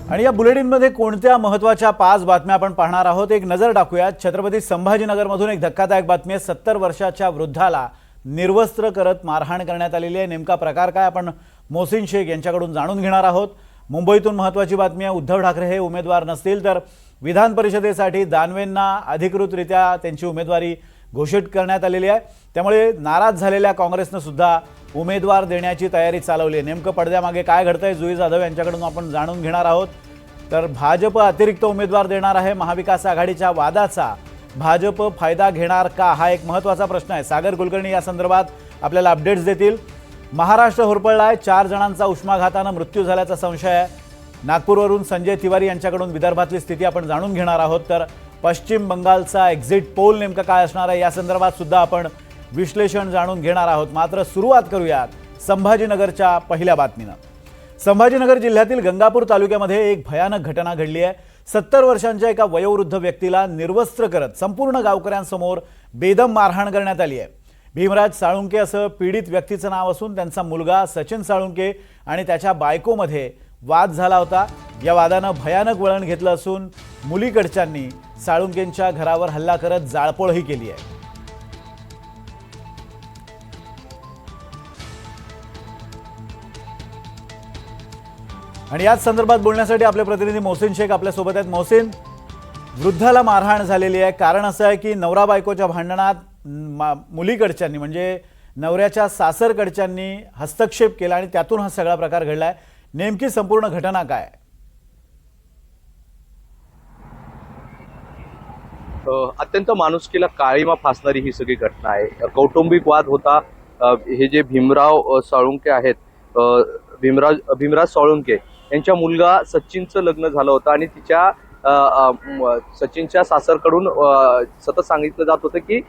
आणि या बुलेटिनमध्ये कोणत्या महत्त्वाच्या 5 बातम्या आपण पाहणार आहोत, एक नजर टाकूया। छत्रपती संभाजीनगरमधून एक धक्कादायक बातमी आहे। 70 वर्षाच्या वृद्धाला निर्वस्त्र करत मारहाण करण्यात आलेली आहे। नेमका प्रकार काय आपण मोहसिन शेख यांच्याकडून जाणून घेणार आहोत। मुंबईतून महत्त्वाची बातमी आहे, उद्धव ठाकरे हे उमेदवार नसतील तर विधान परिषदेसाठी दानवेंना अधिकृतरित्या त्यांची उमेदवारी घोषित करण्यात आलेली आहे। त्यामुळे नाराज झालेल्या काँग्रेसने सुद्धा उमेदवार देण्याची तयारी चालवली आहे। नेमकं पडद्यामागे काय घडतंय जुई जाधव यांच्याकडून आपण जाणून घेणार आहोत। तर भाजप अतिरिक्त उमेदवार देणार आहे। महाविकास आघाडीच्या वादाचा भाजप फायदा घेणार का, हा एक महत्त्वाचा प्रश्न आहे। सागर कुलकर्णी या संदर्भात आपल्याला अपडेट्स देतील। महाराष्ट्र होरपळलाय, 4 जणांचा उष्माघाताने मृत्यू झाल्याचा संशय आहे। नागपूरवरून संजय तिवारी यांच्याकडून विदर्भातली स्थिती आपण जाणून घेणार आहोत। तर पश्चिम बंगालचा एक्झिट पोल नेमका काय असणार आहे या संदर्भात सुद्धा आपण विश्लेषण जाणून घेणार आहोत। मात्र सुरुवात करूयात संभाजीनगरच्या पहिल्या बातमीने। संभाजीनगर जिल्ह्यातील गंगापूर तालुक्यामध्ये एक भयानक घटना घडली आहे। 70 वर्षांच्या एका वयोवृद्ध व्यक्तीला निर्वस्त्र करत संपूर्ण गावकऱ्यांसमोर बेदम मारहाण करण्यात आली आहे। भीमराज साळुंके असं पीडित व्यक्तीचं नाव असून त्यांचा मुलगा सचिन साळुंके आणि त्याच्या बायकोमध्ये वाद झाला होता। या वादानं भयानक वळण घेतलं असून मुलीकडच्यांनी साळुंकेंच्या घरावर हल्ला करत जाळपोळही केली आहे। आणि याच संदर्भात बोलण्यासाठी आपले प्रतिनिधी मोहसिन शेख आपल्या सोबत आहेत। मोहसिन, वृद्धाला मारहाण झालेली आहे, कारण असं आहे की नवरा बायकोच्या भांडणात मुलीकडच्यांनी म्हणजे नवऱ्याच्या सासरकडच्यांनी हस्तक्षेप केला आणि त्यातून हा सगळा प्रकार घडलाय। नेमकी संपूर्ण घटना काय? अत्यंत माणुसकीला काळीमा फासणारी ही सगळी घटना आहे। कौटुंबिक वाद होता। हे जे भीमराव साळुंके आहेत, भीमराज साळुंके यांच्या मुलगा सचिनचं लग्न झालं होतं आणि तिच्या सचिनच्या सासरकडून सतत सांगितलं जात होतं की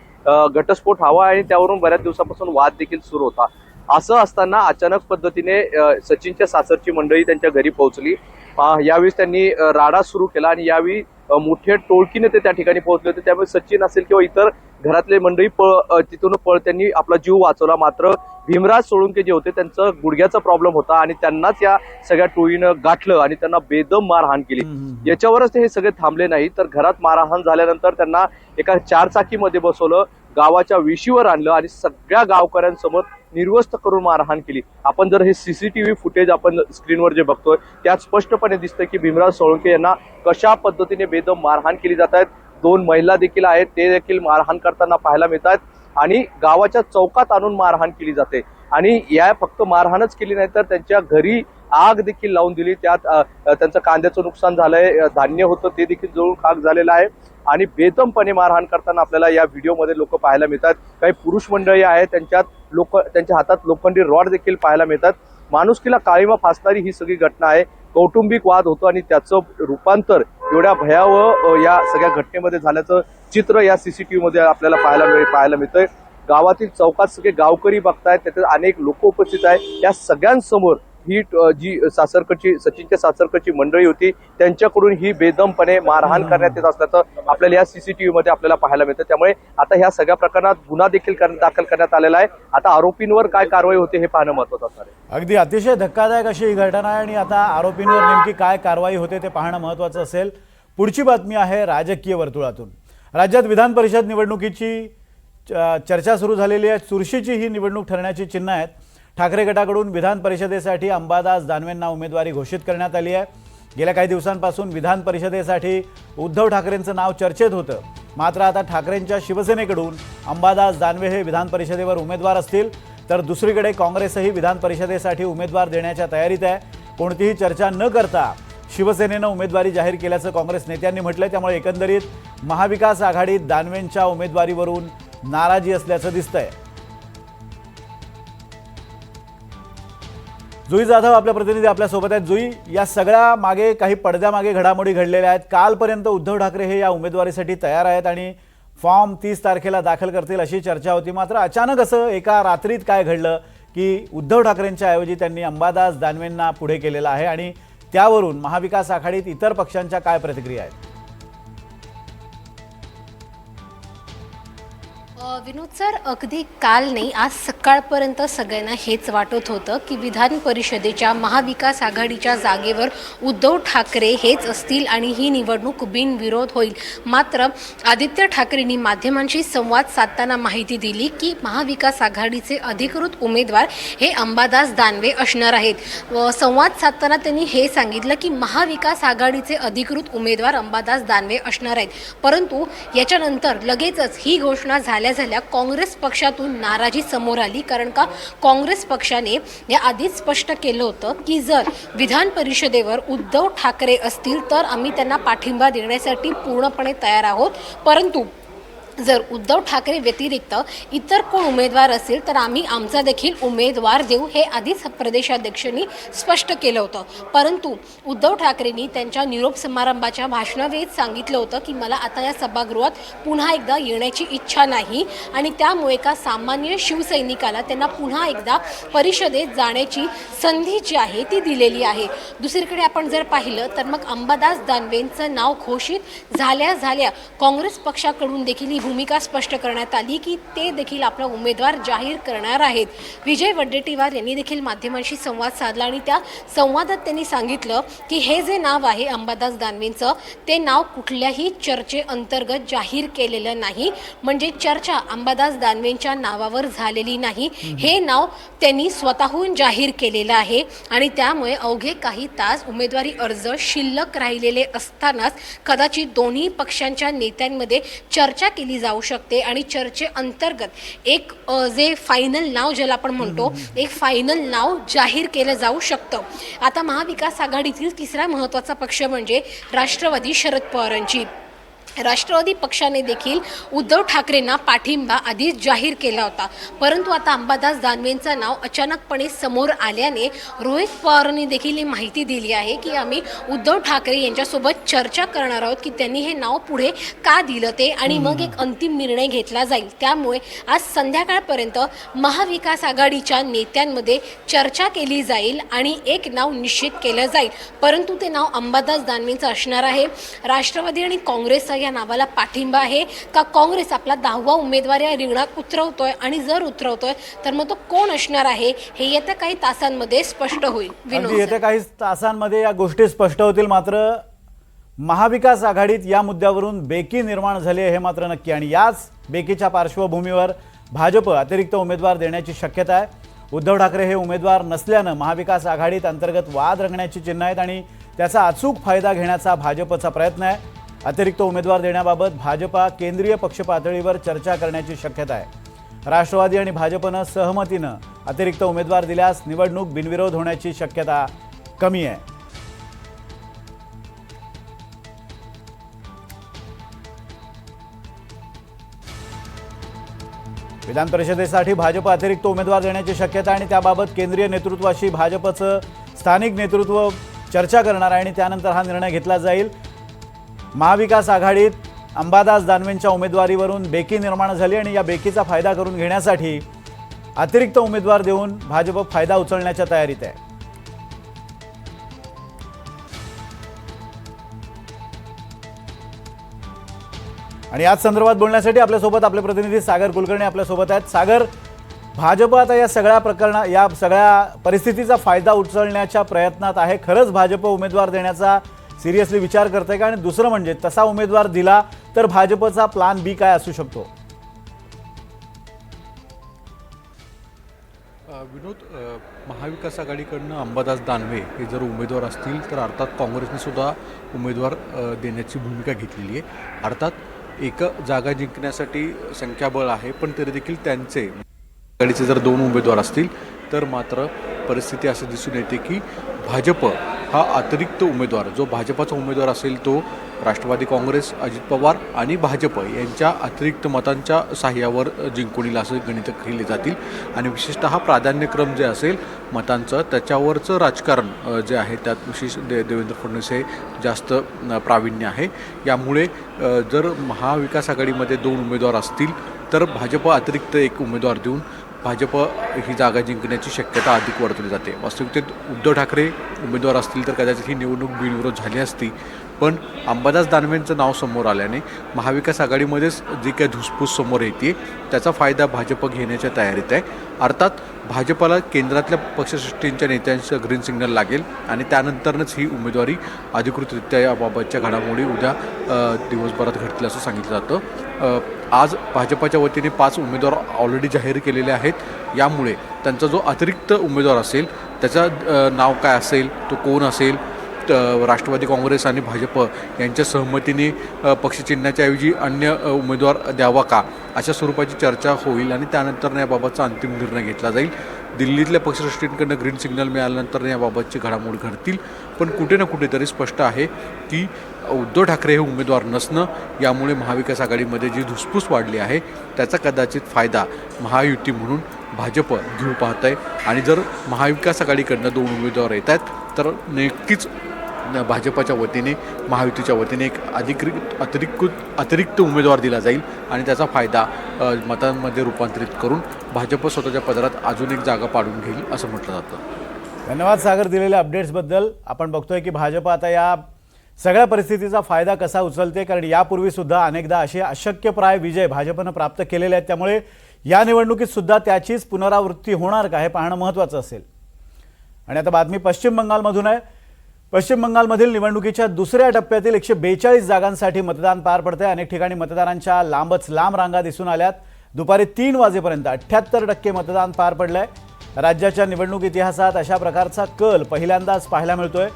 घटस्फोट हवा आणि त्यावरून बऱ्याच दिवसापासून वाद देखील सुरू होता। असं असताना अचानक पद्धतीने सचिनच्या सासरची मंडळी त्यांच्या घरी पोहोचली। यावेळी त्यांनी राडा सुरू केला आणि यावेळी मोठ्या टोळकीने ते त्या ठिकाणी पोहोचले होते। त्यामुळे सचिन असेल किंवा इतर घरातले मंडळी तिथून त्यांनी आपला जीव वाचवला। मात्र भीमराज साळुंके जे होते त्यांचं गुडघ्याचा प्रॉब्लेम होता आणि त्यांनाच या सगळ्या टोळीनं गाठलं आणि त्यांना बेदम मारहाण केली। याच्यावरच ते हे सगळे थांबले नाही, तर घरात मारहाण झाल्यानंतर त्यांना एका 4 चाकीमध्ये बसवलं, गावाच्या वेशीवर आणलं आणि सगळ्या गावकऱ्यांसमोर निर्वस्त करून मारहाण केली। आपण जर हे सीसीटीव्ही फुटेज आपण स्क्रीनवर जे बघतोय त्यात स्पष्टपणे दिसतंय की भीमराज साळुंके यांना कशा पद्धतीने बेदम मारहाण केली जात आहेत। 2 महिला देखील आहेत, ते देखील मारहाण करताना पाहायला मिळतात आणि गावाच्या चौकात आणून मारहाण केली जाते। आणि या फक्त मारहाणच केली नाही तर त्यांच्या घरी आग देखील लावून दिली। त्यात त्यांचं कांद्याचं नुकसान झालंय, धान्य होतं ते देखील जळून खाक झालेलं आहे आणि बेदमपणे मारहाण करताना आपल्याला या व्हिडिओमध्ये लोक पाहायला मिळतात। काही पुरुष मंडळी आहेत, त्यांच्या हातात लोखंडी रॉड देखील पाहायला मिळतात। माणुसकीला काळीमा फासणारी ही सगळी घटना आहे। कौटुंबिक वाद होतो आणि त्याचं रूपांतर एवढ्या भयावह या सगळ्या घटनेमध्ये झाल्याचं चित्र या सीसीटीव्ही मध्ये आपल्याला पाहायला मिळतंय। गावातील चौकात सगळे गावकरी बघतायत, त्याचे अनेक लोक उपस्थित आहेत। या सगळ्यांसमोर ही जी सचिनच्या सासरकडची मंडळी होती त्यांच्याकडून ही बेदमपणे मारहाण करण्यात येत असल्याचं आपल्याला या सीसीटीव्ही मध्ये आपल्याला पाहायला मिळतं। त्यामुळे आता ह्या सगळ्या प्रकरणात गुन्हा देखील दाखल करण्यात आलेला आहे। आता आरोपींवर काय कारवाई होते हे पाहणं महत्त्वाचं असणार आहे। अगदी अतिशय धक्कादायक अशी ही घटना आहे आणि आता आरोपींवर नेमकी काय कारवाई होते ते पाहणं महत्त्वाचं असेल। पुढची बातमी आहे राजकीय वर्तुळातून। राज्यात विधान परिषद निवडणुकीची चर्चा सुरू झालेली आहे। चुरशीची ही निवडणूक ठरण्याची चिन्ह आहेत। ठाकरे गटाकडून विधान परिषदेसाठी अंबादास दानवेंना उमेदवारी घोषित करण्यात आली आहे। गेल्या काही दिवसांपासून विधान परिषदेसाठी उद्धव ठाकरेंचं नाव चर्चेत होतं, मात्र आता ठाकरेंच्या शिवसेनेकडून अंबादास दानवे हे विधान परिषदेवर उमेदवार असतील, तर दुसरीकडे काँग्रेसही विधान परिषदेसाठी उमेदवार देण्याच्या तयारीत आहे। कोणतीही चर्चा न करता शिवसेनेनं उमेदवारी जाहीर केल्याचं काँग्रेस नेत्यांनी म्हटलंय। त्यामुळे एकंदरीत महाविकास आघाडीत दानवेंच्या उमेदवारीवरून नाराजी असल्याचं दिसतंय। जुई जाधव आपल्या प्रतिनिधी आपल्या सोबत आहेत। जुई, या सगळ्या मागे काही पडद्यामागे घडामोडी घडलेल्या आहेत। कालपर्यंत उद्धव ठाकरे हे या उमेदवारीसाठी तयार आहेत आणि फॉर्म 30 तारखेला दाखल करतील अशी चर्चा होती। मात्र अचानक असं एका रात्रीत काय घडलं की उद्धव ठाकरेंच्या ऐवजी त्यांनी अंबादास दानवेंना पुढे केलेलं आहे आणि त्यावरून महाविकास आघाडीत इतर पक्षांच्या काय प्रतिक्रिया आहेत? विनोद सर, अगदी काल नाही आज सकाळपर्यंत सगळ्यांना हेच वाटत होतं की विधान परिषदेच्या महाविकास आघाडीच्या जागेवर उद्धव ठाकरे हेच असतील आणि ही निवडणूक बिनविरोध होईल. मात्र आदित्य ठाकरेंनी माध्यमांशी संवाद साधताना माहिती दिली की महाविकास आघाडीचे अधिकृत उमेदवार हे अंबादास दानवे असणार आहेत. संवाद साधताना त्यांनी हे सांगितलं की महाविकास आघाडीचे अधिकृत उमेदवार अंबादास दानवे असणार आहेत. परंतु याच्यानंतर लगेचच ही घोषणा झाल्या काँग्रेस पक्षातून नाराजी समोर आली. कारण का काँग्रेस पक्षाने या आधीच स्पष्ट केलं होतं की जर विधान परिषदेवर उद्धव ठाकरे असतील तर आम्ही त्यांना पाठिंबा देण्यासाठी पूर्णपणे तयार आहोत. परंतु जर उद्धव ठाकरे व्यतिरिक्त इतर कोण उमेदवार असेल तर आम्ही आमचा देखील उमेदवार देऊ, हे आधीच प्रदेशाध्यक्षांनी स्पष्ट केलं होतं. परंतु उद्धव ठाकरेंनी त्यांच्या निरोप समारंभाच्या भाषणावेळीच सांगितलं होतं की मला आता या सभागृहात पुन्हा एकदा येण्याची इच्छा नाही आणि त्यामुळे एका सामान्य शिवसैनिकाला त्यांना पुन्हा एकदा परिषदेत जाण्याची संधी जी आहे ती दिलेली आहे. दुसरीकडे आपण जर पाहिलं तर मग अंबादास दानवेंचं नाव घोषित झाल्या काँग्रेस पक्षाकडून देखील भूमिका स्पष्ट करण्यात आली की ते देखील आपला उमेदवार जाहीर करणार आहेत. विजय वडेट्टीवार यांनी देखील माध्यमांशी संवाद साधला आणि त्या संवादात त्यांनी सांगितलं की हे जे नाव आहे अंबादास दानवेंचं ते नाव कुठल्याही चर्चेअंतर्गत जाहीर केलेलं नाही. म्हणजे चर्चा अंबादास दानवेंच्या नावावर झालेली नाही. हे नाव त्यांनी स्वतःहून जाहीर केलेलं आहे आणि त्यामुळे अवघे काही तास उमेदवारी अर्ज शिल्लक राहिलेले असतानाच कदाचित दोन्ही पक्षांच्या नेत्यांमध्ये चर्चा केली जाऊ शकते आणि चर्चेअंतर्गत एक जे फायनल नाव ज्याला आपण म्हणतो एक फायनल नाव जाहीर केलं जाऊ शकतं. आता महाविकास आघाडीतील तिसरा महत्त्वाचा पक्ष म्हणजे राष्ट्रवादी शरद पवारांची. राष्ट्रवादी पक्षाने देखील उद्धव ठाकरेंना पाठिंबा आधीच जाहीर केला होता. परंतु आता अंबादास दानवेंचं नाव अचानकपणे समोर आल्याने रोहित पवारांनी देखील ही माहिती दिली आहे की आम्ही उद्धव ठाकरे यांच्यासोबत चर्चा करणार आहोत की त्यांनी हे नाव पुढे का दिलं ते आणि मग एक अंतिम निर्णय घेतला जाईल. त्यामुळे आज संध्याकाळपर्यंत महाविकास आघाडीच्या नेत्यांमध्ये चर्चा केली जाईल आणि एक नाव निश्चित केलं जाईल. परंतु ते नाव अंबादास दानवेंचं असणार आहे. राष्ट्रवादी आणि काँग्रेस या नावाला पाठिंबा आहे का काँग्रेस आपला 10वा उमेदवार या रिंगणात उतरवतोय आणि जर उतरवतोय तर मग तो कोण असणार आहे हे येत्या काही तासांमध्ये स्पष्ट होईल. येत्या काही तासांमध्ये या गोष्टी स्पष्ट होतील. मात्र महाविकास आघाडीत या मुद्द्यावरून बेकी निर्माण झाली आहे हे मात्र नक्की आणि याच बेकीच्या पार्श्वभूमीवर भाजप अतिरिक्त उमेदवार देण्याची शक्यता आहे. उद्धव ठाकरे हे उमेदवार नसल्यानं महाविकास आघाडीत अंतर्गत वाद रंगण्याची चिन्ह आहेत आणि त्याचा अचूक फायदा घेण्याचा भाजपचा प्रयत्न आहे. अतिरिक्त उमेदवार देण्याबाबत भाजपा केंद्रीय पक्ष पातळीवर चर्चा करण्याची शक्यता आहे. राष्ट्रवादी आणि भाजपनं सहमतीनं अतिरिक्त उमेदवार दिल्यास निवडणूक बिनविरोध होण्याची शक्यता कमी आहे. विधान परिषदेसाठी भाजप अतिरिक्त उमेदवार देण्याची शक्यता आणि त्याबाबत केंद्रीय नेतृत्वाशी भाजपचं स्थानिक नेतृत्व चर्चा करणार आहे आणि त्यानंतर हा निर्णय घेतला जाईल. महाविकास आघाडीत अंबादास दानवेंच्या उमेदवारीवरून बेकी निर्माण झाली आणि या बेकीचा फायदा करून घेण्यासाठी अतिरिक्त उमेदवार देऊन भाजप फायदा उचलण्याच्या तयारीत आहे. आणि याच संदर्भात बोलण्यासाठी आपल्यासोबत आपले प्रतिनिधी सागर कुलकर्णी आपल्यासोबत आहेत. सागर, भाजप आता या सगळ्या परिस्थितीचा फायदा उचलण्याच्या प्रयत्नात आहे. खरंच भाजप उमेदवार देण्याचा सिरियसली विचार करते का? आणि दुसरं म्हणजे तसा उमेदवार दिला तर भाजपचा प्लान बी काय असू शकतो? विनोद, महाविकास आघाडीकडनं अंबादास दानवे हे जर उमेदवार असतील तर अर्थात काँग्रेसने सुद्धा उमेदवार देण्याची भूमिका घेतलेली आहे. अर्थात एक जागा जिंकण्यासाठी संख्याबळ आहे, पण तरी देखील त्यांचे आघाडीचे जर 2 उमेदवार असतील तर मात्र परिस्थिती असं दिसून येते की भाजप हा अतिरिक्त उमेदवार जो भाजपाचा उमेदवार असेल तो राष्ट्रवादी काँग्रेस, अजित पवार आणि भाजप यांच्या अतिरिक्त मतांच्या साह्यावर जिंकून येईल असं गणित केली जातील. आणि विशेषतः प्राधान्यक्रम जे असेल मतांचं त्याच्यावरचं राजकारण जे आहे त्यात विशेष देवेंद्र फडणवीस हे जास्त प्रावीण्य आहे. यामुळे जर महाविकास आघाडीमध्ये 2 उमेदवार असतील तर भाजप अतिरिक्त एक उमेदवार देऊन भाजप ही जागा जिंकण्याची शक्यता अधिक वर्तवली जाते. वास्तविकतेत उद्धव ठाकरे उमेदवार असतील तर कदाचित ही निवडणूक बिनविरोध झाली असती. पण अंबादास दानवेंचं नाव समोर आल्याने महाविकास आघाडीमध्येच जी काही धुसफूस समोर येते त्याचा फायदा भाजप घेण्याच्या तयारीत आहे. अर्थात भाजपला केंद्रातल्या पक्षश्रेष्ठींच्या नेत्यांचं ग्रीन सिग्नल लागेल आणि त्यानंतरच ही उमेदवारी अधिकृतरित्या याबाबतच्या घडामोडी उद्या दिवसभरात घडतील असं सांगितलं जातं. आज भाजपच्या वतीने 5 उमेदवार ऑलरेडी जाहीर केलेले आहेत. यामुळे त्यांचा जो अतिरिक्त उमेदवार असेल त्याचं नाव काय असेल, तो कोण असेल, राष्ट्रवादी काँग्रेस आणि भाजप यांच्या सहमतीने पक्षचिन्हाच्या ऐवजी अन्य उमेदवार द्यावा का अशा स्वरूपाची चर्चा होईल आणि त्यानंतर याबाबतचा अंतिम निर्णय घेतला जाईल. दिल्लीतल्या पक्षश्रेष्ठींकडनं ग्रीन सिग्नल मिळाल्यानंतर याबाबतची घडामोडी घडतील. पण कुठे ना कुठेतरी स्पष्ट आहे की उद्धव ठाकरे हे उमेदवार नसणं यामुळे महाविकास आघाडीमध्ये जी धुसफूस वाढली आहे त्याचा कदाचित फायदा महायुती म्हणून भाजप घेऊ पाहत आहे. आणि जर महाविकास आघाडीकडनं 2 उमेदवार येत आहेत तर नक्कीच भाजपच्या वतीने महायुतीच्या वतीने एक अतिरिक्त उमेदवार दिला जाईल आणि त्याचा फायदा मतांमध्ये रूपांतरित करून भाजप स्वतःच्या पदरात अजून एक जागा पाडून घेईल असं म्हटलं जातं. धन्यवाद सागर दिलेल्या अपडेट्सबद्दल. आपण बघतोय की भाजप आता या सगळ्या परिस्थितीचा फायदा कसा उचलते, कारण यापूर्वी सुद्धा अनेकदा असे अशक्यप्राय विजय भाजपनं प्राप्त केलेले आहेत. त्यामुळे या निवडणुकीत सुद्धा त्याचीच पुनरावृत्ती होणार का हे पाहणं महत्त्वाचं असेल. आणि आता बातमी पश्चिम बंगालमधून आहे. पश्चिम बंगालमधील निवडणुकीच्या दुसऱ्या टप्प्यातील 142 जागांसाठी मतदान पार पडते. अनेक ठिकाणी मतदारांच्या लांबच लांब रांगा दिसून आल्यात. दुपारी 3 वाजेपर्यंत 78% मतदान पार पडलंय. राज्याच्या निवडणूक इतिहासात अशा प्रकारचा कल पहिल्यांदाच पाहायला मिळतोय.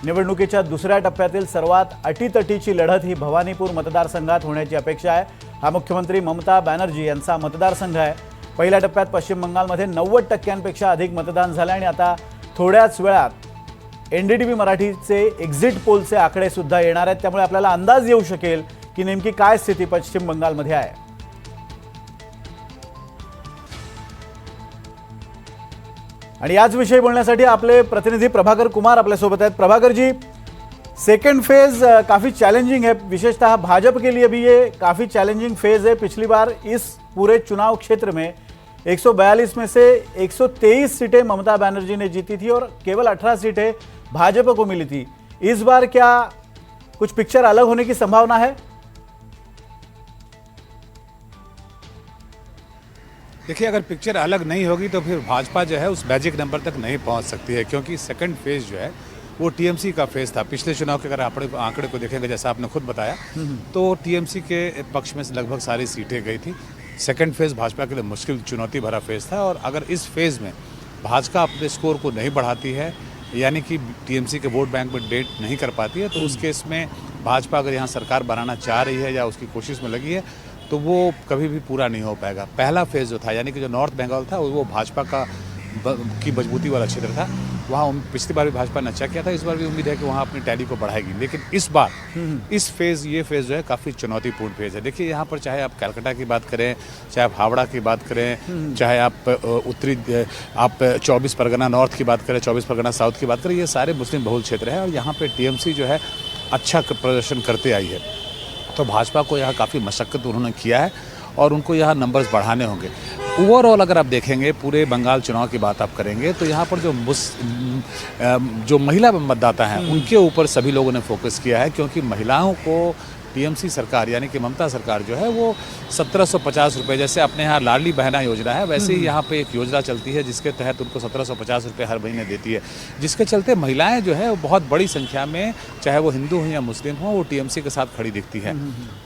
निवडणुकीच्या दुसऱ्या टप्प्यातील सर्वात अटीतटीची लढत ही भवानीपूर मतदारसंघात होण्याची अपेक्षा आहे. हा मुख्यमंत्री ममता बॅनर्जी यांचा मतदारसंघ आहे. पहिल्या टप्प्यात पश्चिम बंगालमध्ये 90%पेक्षा अधिक मतदान झालं आणि आता थोड्याच वेळात NDTV मराठीचे एक्झिट पोलचे आकडे सुद्धा येणार आहेत. त्यामुळे आपल्याला अंदाज येऊ शकेल की नेमकी काय स्थिती पश्चिम बंगालमध्ये आहे. आणि याच विषयी बोलण्यासाठी आपले प्रतिनिधी प्रभाकर कुमार आपल्यासोबत आहेत. प्रभाकर जी, सेकेंड फेज काफ़ी चैलेंजिंग है, विशेषतः भाजपा के लिए भी ये काफ़ी चैलेंजिंग फेज है. पिछली बार इस पूरे चुनाव क्षेत्र में 142 में से 123 सीटें ममता बनर्जी ने जीती थी और केवल 18 सीटें भाजपा को मिली थी. इस बार क्या कुछ पिक्चर अलग होने की संभावना है? देखिए, अगर पिक्चर अलग नहीं होगी तो फिर भाजपा जो है उस मैजिक नंबर तक नहीं पहुंच सकती है, क्योंकि सेकंड फेज जो है वो टीएमसी का फेज था. पिछले चुनाव के अगर आंकड़े को देखेंगे, जैसा आपने खुद बताया, तो टीएमसी के पक्ष में लगभग सारी सीटें गई थी. सेकंड फेज भाजपा के लिए मुश्किल चुनौती भरा फेज था और अगर इस फेज में भाजपा अपने स्कोर को नहीं बढ़ाती है, यानी कि टीएमसी के वोट बैंक में डेट नहीं कर पाती है, तो उस केस में भाजपा अगर यहाँ सरकार बनाना चाह रही है या उसकी कोशिश में लगी है तो वो कभी भी पूरा नहीं हो पाएगा. पहला फेज जो था, यानी कि जो नॉर्थ बंगाल था, वो भाजपा की मजबूती वाला क्षेत्र था. वहाँ पिछली बार भी भाजपा ने अच्छा किया था. इस बार भी उम्मीद है कि वहाँ अपनी टैली को बढ़ाएगी. लेकिन इस बार ये फेज जो है काफ़ी चुनौतीपूर्ण फेज है. देखिए, यहाँ पर चाहे आप कलकत्ता की बात करें, चाहे आप हावड़ा की बात करें, चाहे आप 24 परगना नॉर्थ की बात करें, 24 परगना साउथ की बात करें, ये सारे मुस्लिम बहुल क्षेत्र हैं और यहाँ पर टीएमसी जो है अच्छा प्रदर्शन करते आई है. तो भाजपा को यहाँ काफ़ी मशक्क़त उन्होंने किया है और उनको यहाँ नंबर्स बढ़ाने होंगे. ओवरऑल अगर आप देखेंगे, पूरे बंगाल चुनाव की बात आप करेंगे, तो यहाँ पर जो महिला मतदाता हैं उनके ऊपर सभी लोगों ने फोकस किया है, क्योंकि महिलाओं को टीएमसी सरकार यानी कि ममता सरकार जो है वो 1750 रुपये, जैसे अपने यहाँ लाडली बहना योजना है, वैसे ही यहाँ पे एक योजना चलती है जिसके तहत उनको 1750 रुपये हर महीने देती है, जिसके चलते महिलाएं जो है वो बहुत बड़ी संख्या में, चाहे वो हिंदू हों या मुस्लिम हों, वो टीएमसी के साथ खड़ी दिखती है.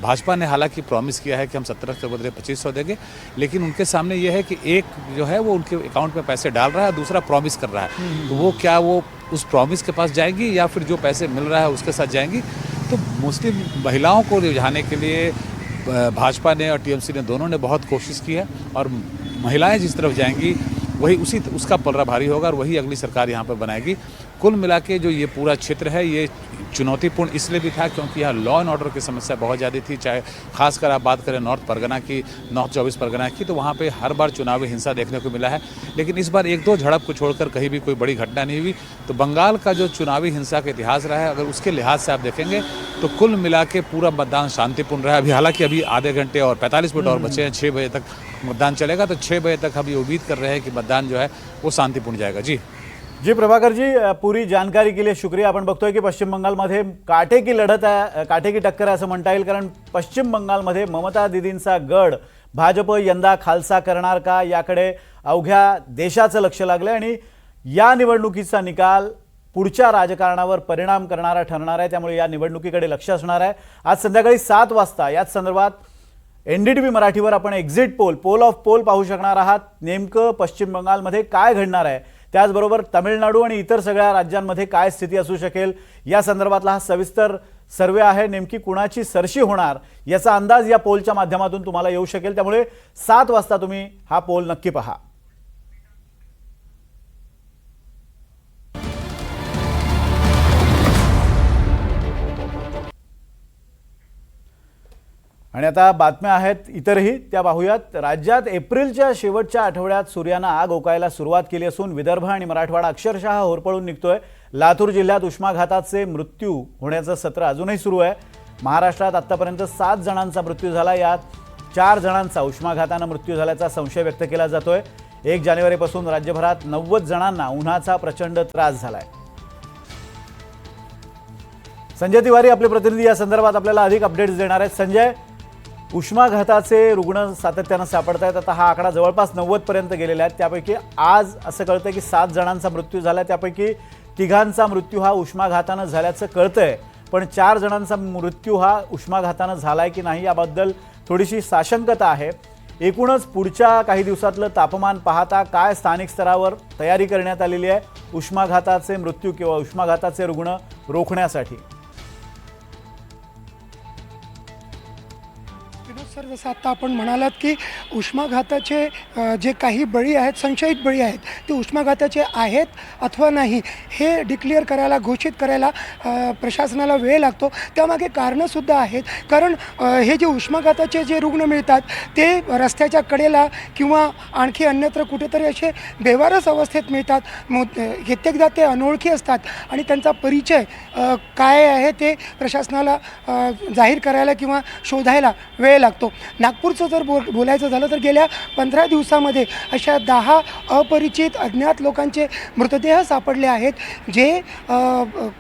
भाजपा ने हालांकि प्रॉमिस किया है कि हम 1700 के बदले 2500 देंगे, लेकिन उनके सामने ये है कि एक जो है वो उनके अकाउंट में पैसे डाल रहा है, दूसरा प्रॉमिस कर रहा है. तो वो क्या वो उस प्रॉमिस के पास जाएंगी या फिर जो पैसे मिल रहा है उसके साथ जाएंगी? तो मुस्लिम महिलाओं को रिझाने के लिए भाजपा ने और टीएमसी ने दोनों ने बहुत कोशिश की है और महिलाएं जिस तरफ जाएंगी वही उसका पलड़ा भारी होगा और वही अगली सरकार यहाँ पर बनाएगी. कुल मिला के जो ये पूरा क्षेत्र है ये चुनौतीपूर्ण इसलिए भी था क्योंकि यहाँ लॉ एंड ऑर्डर की समस्या बहुत ज़्यादा थी. चाहे खासकर आप बात करें नॉर्थ 24 परगना की, तो वहाँ पे हर बार चुनावी हिंसा देखने को मिला है. लेकिन इस बार 1-2 झड़प को छोड़कर कहीं भी कोई बड़ी घटना नहीं हुई. तो बंगाल का जो चुनावी हिंसा का इतिहास रहा है, अगर उसके लिहाज से आप देखेंगे तो कुल मिला के पूरा मतदान शांतिपूर्ण रहा. हालांकि अभी आधे घंटे और 45 मिनट और बचे हैं, 6 बजे तक मतदान चलेगा. तो 6 बजे तक हम ये उम्मीद कर रहे हैं कि मतदान जो है वो शांतिपूर्ण जाएगा. जी जी प्रभाकर जी, पूरी जानकारी के लिए शुक्रिया। आपण बघतोय की पश्चिम बंगालमध्ये काटेकी लढत आहे, काटेकी टक्कर आहे असं म्हणता येईल, कारण पश्चिम बंगालमध्ये ममता दीदींचा गड भाजप यंदा खालसा करणार का याकडे अवघ्या देशाचं लक्ष लागलंय आणि या निवडणुकीचा निकाल पुढच्या राजकारणावर परिणाम करणारा ठरणार आहे, त्यामुळे या निवडणुकीकडे लक्ष असणार आहे। आज संध्याकाळी 7 वाजता याच संदर्भात NDTV मराठीवर आपण एक्झिट पोल ऑफ पोल पाहू शकणार आहात। नेमकं पश्चिम बंगालमध्ये काय घडणार आहे, त्याचबरोबर तामिळनाडू आणि इतर सगळ्या राज्यांमध्ये काय स्थिती असू शकेल या संदर्भातला हा सविस्तर सर्वे आहे। नेमकी कुणाची सरशी होणार याचा अंदाज या पोलच्या माध्यमातून तुम्हाला येऊ शकेल, त्यामुळे 7 वाजता तुम्ही हा पोल नक्की पहा। आणि आता बातम्या आहेत इतरही, त्या पाहूयात। राज्यात एप्रिलच्या शेवटच्या आठवड्यात सूर्यानं आग ओकायला सुरुवात केली असून विदर्भ आणि मराठवाडा अक्षरशः होरपळून निघतोय। लातूर जिल्ह्यात उष्माघाताचे मृत्यू होण्याचं सत्र अजूनही सुरू आहे। महाराष्ट्रात आतापर्यंत 7 जणांचा मृत्यू झाला, यात 4 जणांचा उष्माघातानं मृत्यू झाल्याचा संशय व्यक्त केला जातोय। 1 जानेवारीपासून राज्यभरात 90 जणांना उन्हाचा प्रचंड त्रास झालाय। संजय तिवारी आपले प्रतिनिधी या संदर्भात आपल्याला अधिक अपडेट्स देणार आहेत। संजय, उष्माघाताचे रुग्ण सातत्यानं सापडत आहेत, आता हा आकडा जवळपास 90 पर्यंत गेलेला आहे। त्यापैकी आज असं कळतंय की 7 जणांचा मृत्यू झाला, त्यापैकी 3घांचा मृत्यू हा उष्माघातानं झाल्याचं कळतंय, पण 4 जणांचा मृत्यू हा उष्माघातानं झालाय की नाही याबद्दल थोडीशी साशंकता आहे। एकूणच पुढच्या काही दिवसातलं तापमान पाहता काय स्थानिक स्तरावर तयारी करण्यात आलेली आहे उष्माघाताचे मृत्यू किंवा उष्माघाताचे रुग्ण रोखण्यासाठी? सर, जसं आता आपण म्हणालात की उष्माघाताचे जे काही बळी आहेत, संशयित बळी आहेत, ते उष्माघाताचे आहेत अथवा नाही हे डिक्लेअर करायला, घोषित करायला प्रशासनाला वेळ लागतो। त्यामागे कारणंसुद्धा आहेत, कारण हे जे उष्माघाताचे जे रुग्ण मिळतात ते रस्त्याच्या कडेला किंवा आणखी अन्यत्र कुठेतरी असे बेवारस अवस्थेत मिळतात। कित्येकदा ते अनोळखी असतात आणि त्यांचा परिचय काय आहे ते प्रशासनाला जाहीर करायला किंवा शोधायला वेळ लागतो। नागपूरचं जर बोलायचं झालं तर गेल्या 15 दिवसामध्ये अशा 10 अपरिचित अज्ञात लोकांचे मृतदेह सापडले आहेत, जे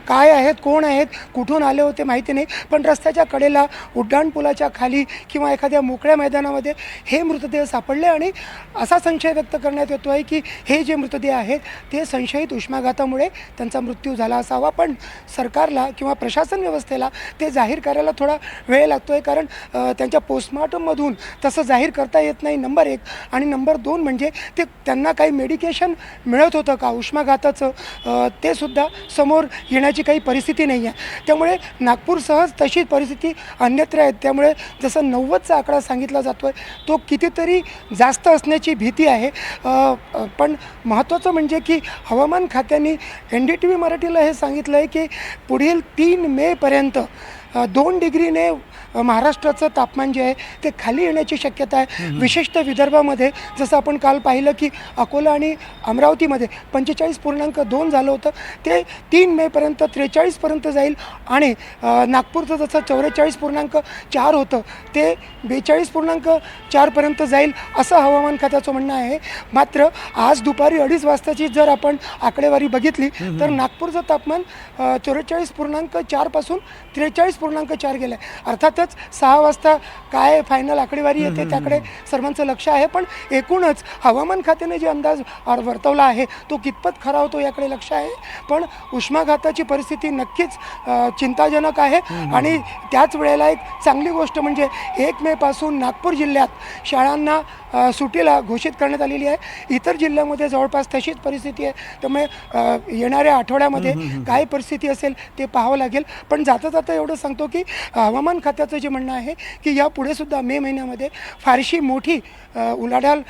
काय आहेत, कोण आहेत, कुठून आले होते माहिती नाही, पण रस्त्याच्या कडेला, उड्डाणपुलाच्या खाली किंवा एखाद्या मोकळ्या मैदानामध्ये हे मृतदेह सापडले आणि असा संशय व्यक्त करण्यात येतो आहे की हे जे मृतदेह आहेत ते संशयित उष्माघातामुळे त्यांचा मृत्यू झाला असावा। पण सरकारला किंवा प्रशासन व्यवस्थेला ते जाहीर करायला थोडा वेळ लागतो आहे, कारण त्यांच्या पोस्टमॉर्टममधून तसं जाहीर करता येत नाही, नंबर 1, आणि नंबर 2 म्हणजे ते त्यांना काही मेडिकेशन मिळत होतं का उष्माघाताचं, ते सुद्धा समोर येण्याची काही परिस्थिती नाही आहे। त्यामुळे नागपूरसह तशी परिस्थिती अन्यत्र आहे। त्यामुळे जसं 90चा आकडा सांगितला जातो आहे तो कितीतरी जास्त असण्याची भीती आहे। पण महत्त्वाचं म्हणजे की हवामान खात्याने NDTV मराठीला हे सांगितलं आहे की पुढील 3 मेपर्यंत 2 डिग्रीने महाराष्ट्राचं तापमान जे आहे ते खाली येण्याची शक्यता आहे। विशेषतः विदर्भामध्ये जसं आपण काल पाहिलं की अकोला आणि अमरावतीमध्ये 45.2 झालं होतं, ते 3 मेपर्यंत 43पर्यंत जाईल आणि नागपूरचं जसं 44.4 होतं ते 42.4 पर्यंत जाईल असं हवामान खात्याचं म्हणणं आहे। मात्र आज दुपारी 2:30 वाजताची जर आपण आकडेवारी बघितली तर नागपूरचं तापमान 44.4 पासून 43.4 गेलं आहे। अर्थातच 6 वाजता काय फायनल आकडेवारी येते त्याकडे सर्वांचं लक्ष आहे, पण एकूणच हवामान खात्याने जे अंदाज वर्तवला आहे तो कितपत खरा होतो याकडे लक्ष आहे। पण उष्माघाताची परिस्थिती नक्कीच चिंताजनक आहे आणि त्याच वेळेला एक चांगली गोष्ट म्हणजे 1 मे पासून नागपूर जिल्ह्यात शाळांना सुट्टीला घोषित करण्यात आलेली आहे। इतर जिल्ह्यामध्ये जवळपास तशीच परिस्थिती आहे, त्यामुळे येणाऱ्या आठवड्यामध्ये काय परिस्थिती असेल ते पाहावं लागेल। पण जाता जाता एवढं सांगतो की हवामान खात्याचं जे म्हणणं आहे की यापुढे सुद्धा मे महिन्यामध्ये फारशी मोठी उलाढाल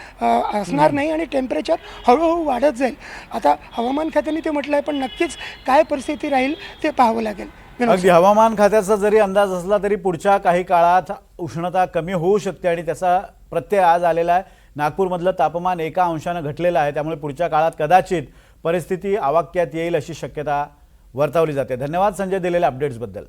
असणार नाही आणि टेम्परेचर हळूहळू वाढत जाईल। आता हवामान खात्याने ते म्हटलं आहे, पण नक्कीच काय परिस्थिती राहील ते पाहावं लागेल। अगदी हवामान खात्याचा जरी अंदाज असला तरी पुढच्या काही काळात उष्णता कमी होऊ शकते आणि त्याचा प्रत्यय आज आलेला आहे। नागपूरमधलं तापमान 1 अंशानं घटलेलं आहे, त्यामुळे पुढच्या काळात कदाचित परिस्थिती आवाक्यात येईल अशी शक्यता वर्तवली जाते। धन्यवाद संजय दिलेल्या अपडेट्सबद्दल।